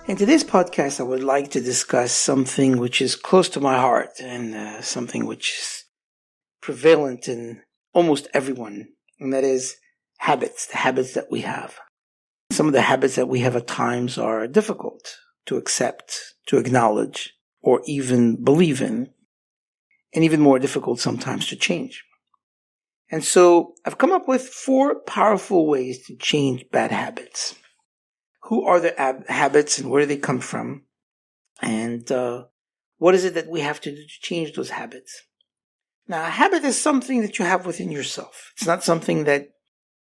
In today's podcast, I would like to discuss something which is close to my heart and something which is prevalent in almost everyone, and that is habits, the habits that we have. Some of the habits that we have at times are difficult to accept, to acknowledge, or even believe in, and even more difficult sometimes to change. And so I've come up with 4 powerful ways to change bad habits. Who are the habits and where do they come from? And what is it that we have to do to change those habits? Now, a habit is something that you have within yourself. It's not something that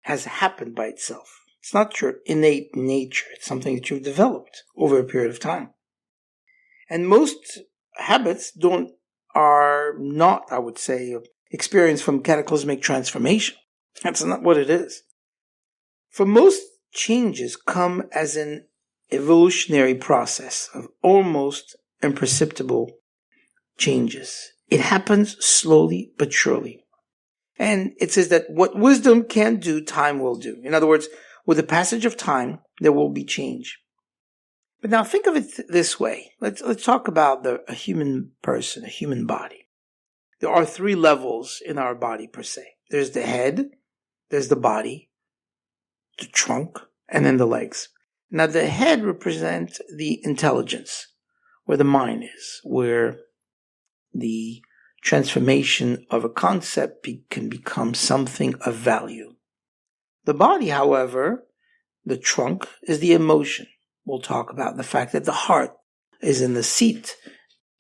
has happened by itself. It's not your innate nature. It's something that you've developed over a period of time. And most habits are not, I would say, experienced from cataclysmic transformation. That's not what it is. For most changes come as an evolutionary process of almost imperceptible changes. It happens slowly but surely. And it says that what wisdom can do, time will do. In other words, with the passage of time, there will be change. But now think of it this way. Let's talk about a human person, a human body. There are 3 levels in our body per se. There's the head, there's the body, the trunk, and then the legs. Now the head represents the intelligence, where the mind is, where the transformation of a concept can become something of value. The body, however, the trunk, is the emotion. We'll talk about the fact that the heart is in the seat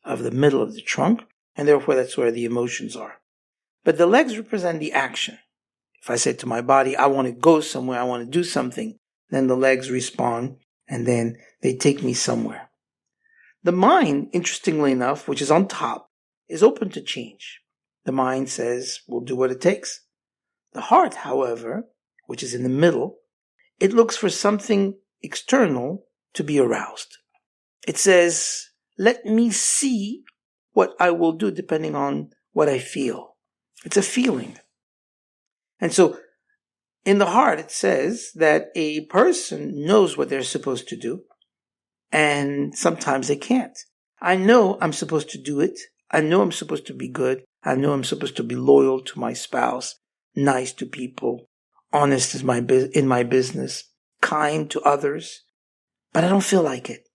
of the middle of the trunk, and therefore that's where the emotions are. But the legs represent the action. If I say to my body, I want to go somewhere, I want to do something, then the legs respond, and then they take me somewhere. The mind, interestingly enough, which is on top, is open to change. The mind says, we'll do what it takes. The heart, however, which is in the middle, it looks for something external to be aroused. It says, let me see what I will do depending on what I feel. It's a feeling. And so, in the heart, it says that a person knows what they're supposed to do, and sometimes they can't. I know I'm supposed to do it. I know I'm supposed to be good. I know I'm supposed to be loyal to my spouse, nice to people, honest in my business, kind to others, but I don't feel like it.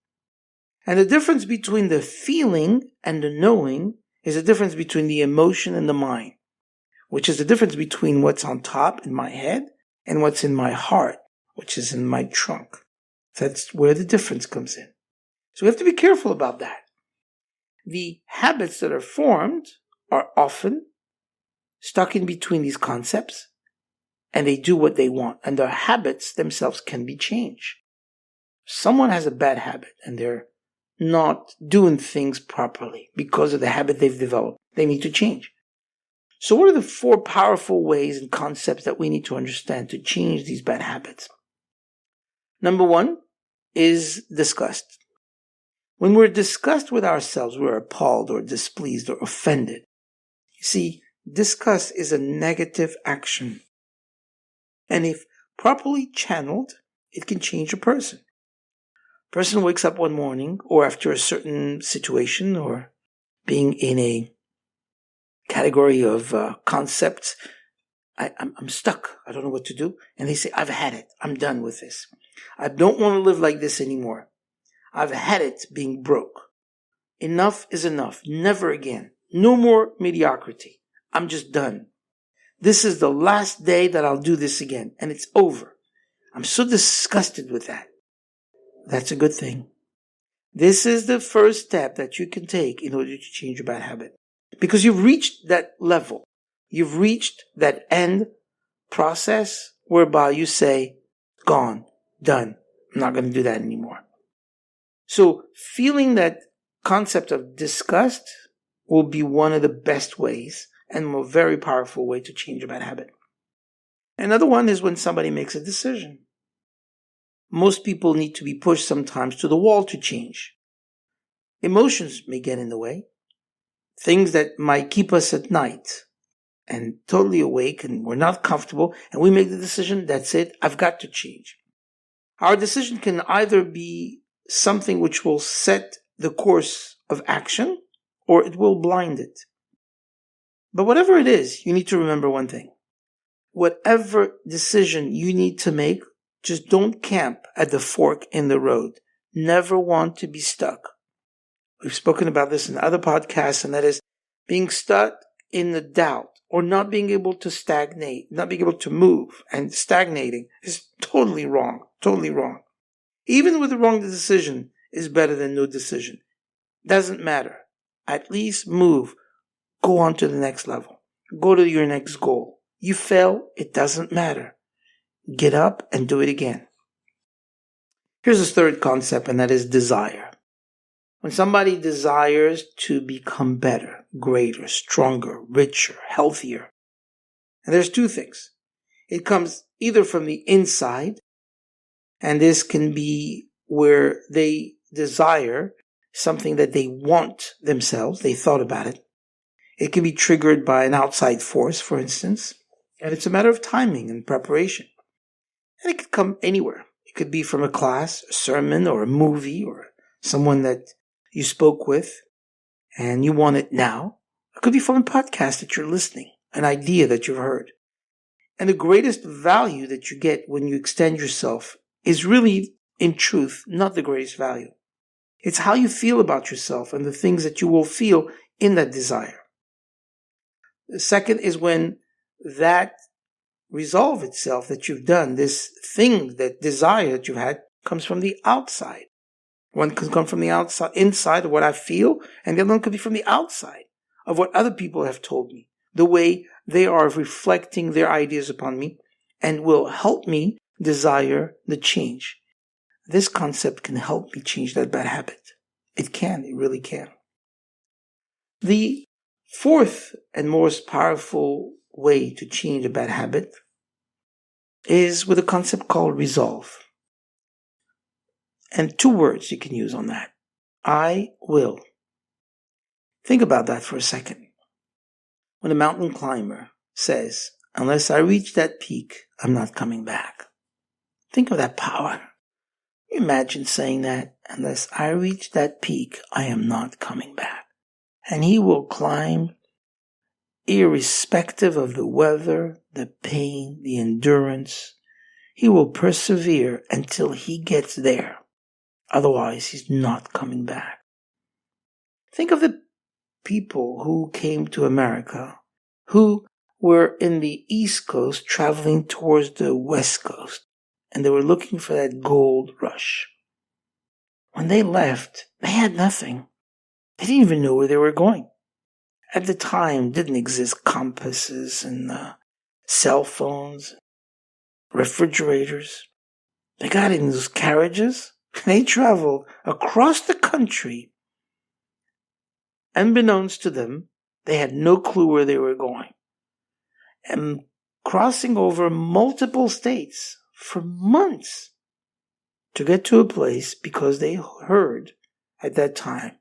And the difference between the feeling and the knowing is the difference between the emotion and the mind, which is the difference between what's on top in my head and what's in my heart, which is in my trunk. That's where the difference comes in. So we have to be careful about that. The habits that are formed are often stuck in between these concepts, and they do what they want, and their habits themselves can be changed. Someone has a bad habit, and they're not doing things properly because of the habit they've developed. They need to change. So what are the 4 powerful ways and concepts that we need to understand to change these bad habits? Number 1 is disgust. When we're disgusted with ourselves, we're appalled or displeased or offended. You see, disgust is a negative action. And if properly channeled, it can change a person. A person wakes up one morning or after a certain situation or being in a category of concepts, I'm stuck. I don't know what to do. And they say, I've had it. I'm done with this. I don't want to live like this anymore. I've had it being broke. Enough is enough. Never again. No more mediocrity. I'm just done. This is the last day that I'll do this again. And it's over. I'm so disgusted with that. That's a good thing. This is the first step that you can take in order to change your bad habit. Because you've reached that level. You've reached that end process whereby you say, gone, done. I'm not going to do that anymore. So feeling that concept of disgust will be one of the best ways and a very powerful way to change a bad habit. Another one is when somebody makes a decision. Most people need to be pushed sometimes to the wall to change. Emotions may get in the way. Things that might keep us at night and totally awake and we're not comfortable and we make the decision, that's it, I've got to change. Our decision can either be something which will set the course of action, or it will blind it. But whatever it is, you need to remember one thing. Whatever decision you need to make, just don't camp at the fork in the road. Never want to be stuck. We've spoken about this in other podcasts, and that is being stuck in the doubt or not being able to stagnate, not being able to move and stagnating is totally wrong. Totally wrong. Even with the wrong decision is better than no decision. Doesn't matter. At least move. Go on to the next level. Go to your next goal. You fail, it doesn't matter. Get up and do it again. Here's a third concept, and that is desire. When somebody desires to become better, greater, stronger, richer, healthier, and there's two things. It comes either from the inside, and this can be where they desire something that they want themselves, they thought about it. It can be triggered by an outside force, for instance, and it's a matter of timing and preparation. And it could come anywhere. It could be from a class, a sermon, or a movie, or someone that you spoke with, and you want it now. It could be from a podcast that you're listening, an idea that you've heard. And the greatest value that you get when you extend yourself is really, in truth, not the greatest value. It's how you feel about yourself and the things that you will feel in that desire. The second is when that resolve itself that you've done, this thing, that desire that you've had, comes from the outside. One can come from the outside, inside of what I feel, and the other one could be from the outside of what other people have told me, the way they are reflecting their ideas upon me, and will help me desire the change. This concept can help me change that bad habit. It can, it really can. The fourth and most powerful way to change a bad habit is with a concept called resolve. And two words you can use on that. I will. Think about that for a second. When a mountain climber says, unless I reach that peak, I'm not coming back. Think of that power. Can you imagine saying that? Unless I reach that peak, I am not coming back. And he will climb irrespective of the weather, the pain, the endurance. He will persevere until he gets there. Otherwise, he's not coming back. Think of the people who came to America, who were in the East Coast traveling towards the West Coast, and they were looking for that gold rush. When they left, they had nothing. They didn't even know where they were going. At the time, didn't exist compasses and cell phones, refrigerators. They got in those carriages. They traveled across the country. Unbeknownst to them, they had no clue where they were going. And crossing over multiple states for months to get to a place because they heard at that time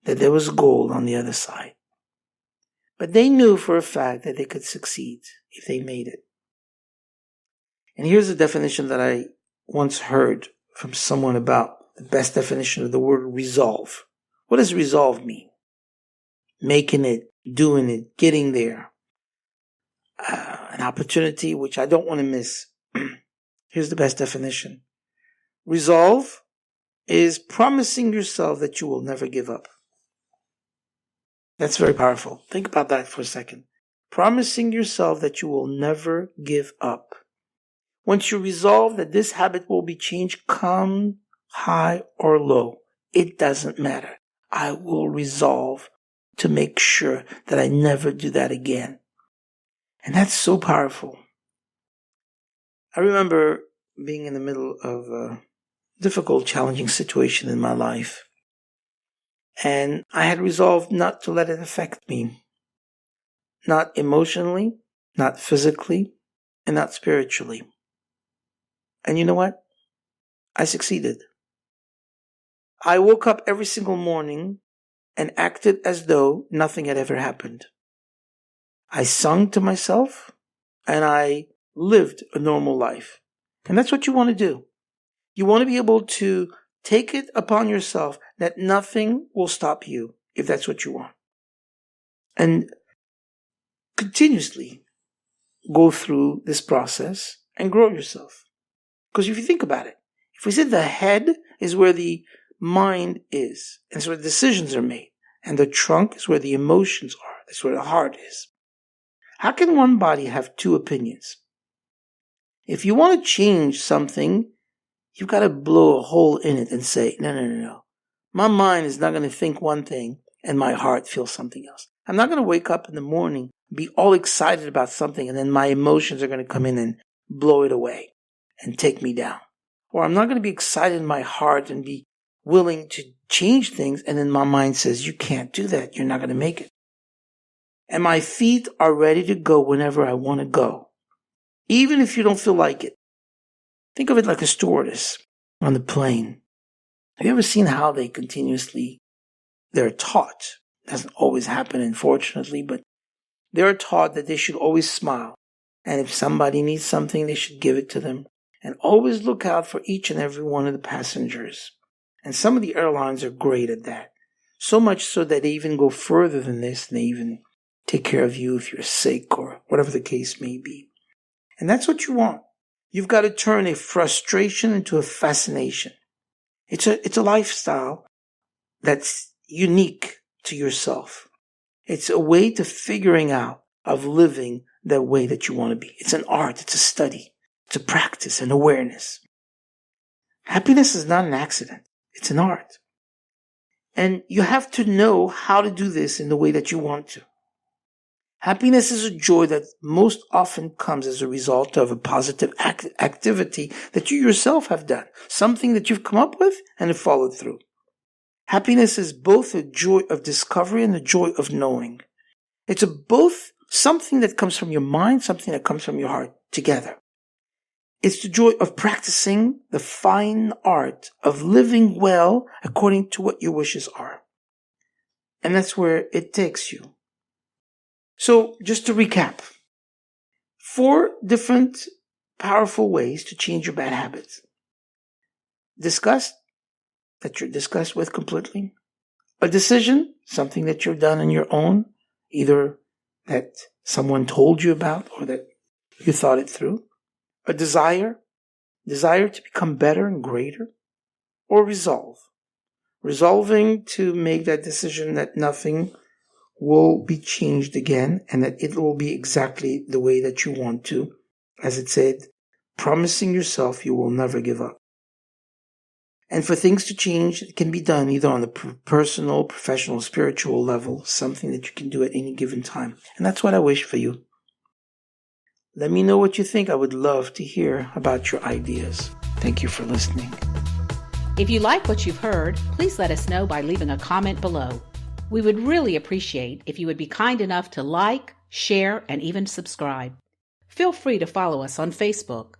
that there was gold on the other side. But they knew for a fact that they could succeed if they made it. And here's a definition that I once heard from someone about the best definition of the word resolve. What does resolve mean? Making it, doing it, getting there. An opportunity which I don't want to miss. Here's the best definition. Resolve is promising yourself that you will never give up. That's very powerful. Think about that for a second. Promising yourself that you will never give up. Once you resolve that this habit will be changed, come high or low, it doesn't matter. I will resolve to make sure that I never do that again. And that's so powerful. I remember being in the middle of a difficult, challenging situation in my life. And I had resolved not to let it affect me. Not emotionally, not physically, and not spiritually. And you know what? I succeeded. I woke up every single morning and acted as though nothing had ever happened. I sung to myself and I lived a normal life. And that's what you want to do. You want to be able to Take it upon yourself that nothing will stop you if that's what you want. And continuously go through this process and grow yourself. Because if you think about it, if we said the head is where the mind is, and it's where decisions are made, and the trunk is where the emotions are, that's where the heart is. How can one body have two opinions? If you want to change something, you've got to blow a hole in it and say, no. My mind is not going to think one thing and my heart feels something else. I'm not going to wake up in the morning, be all excited about something, and then my emotions are going to come in and blow it away and take me down. Or I'm not going to be excited in my heart and be willing to change things, and then my mind says, you can't do that. You're not going to make it. And my feet are ready to go whenever I want to go, even if you don't feel like it. Think of it like a stewardess on the plane. Have you ever seen how they're taught? It doesn't always happen, unfortunately, but they're taught that they should always smile. And if somebody needs something, they should give it to them. And always look out for each and every one of the passengers. And some of the airlines are great at that. So much so that they even go further than this, and they even take care of you if you're sick or whatever the case may be. And that's what you want. You've got to turn a frustration into a fascination. It's a lifestyle that's unique to yourself. It's a way to figuring out of living the way that you want to be. It's an art. It's a study. It's a practice, an awareness. Happiness is not an accident. It's an art. And you have to know how to do this in the way that you want to. Happiness is a joy that most often comes as a result of a positive activity that you yourself have done, something that you've come up with and have followed through. Happiness is both a joy of discovery and a joy of knowing. It's both something that comes from your mind, something that comes from your heart together. It's the joy of practicing the fine art of living well according to what your wishes are. And that's where it takes you. So, just to recap, 4 different powerful ways to change your bad habits. Disgust, that you're disgusted with completely. A decision, something that you've done on your own, either that someone told you about or that you thought it through. A desire to become better and greater. Or resolving to make that decision that nothing will be changed again and that it will be exactly the way that you want to. As it said, promising yourself you will never give up. And for things to change, it can be done either on the personal, professional, spiritual level, something that you can do at any given time. And that's what I wish for you. Let me know what you think. I would love to hear about your ideas. Thank you for listening. If you like what you've heard, please let us know by leaving a comment below. We would really appreciate if you would be kind enough to like, share, and even subscribe. Feel free to follow us on Facebook.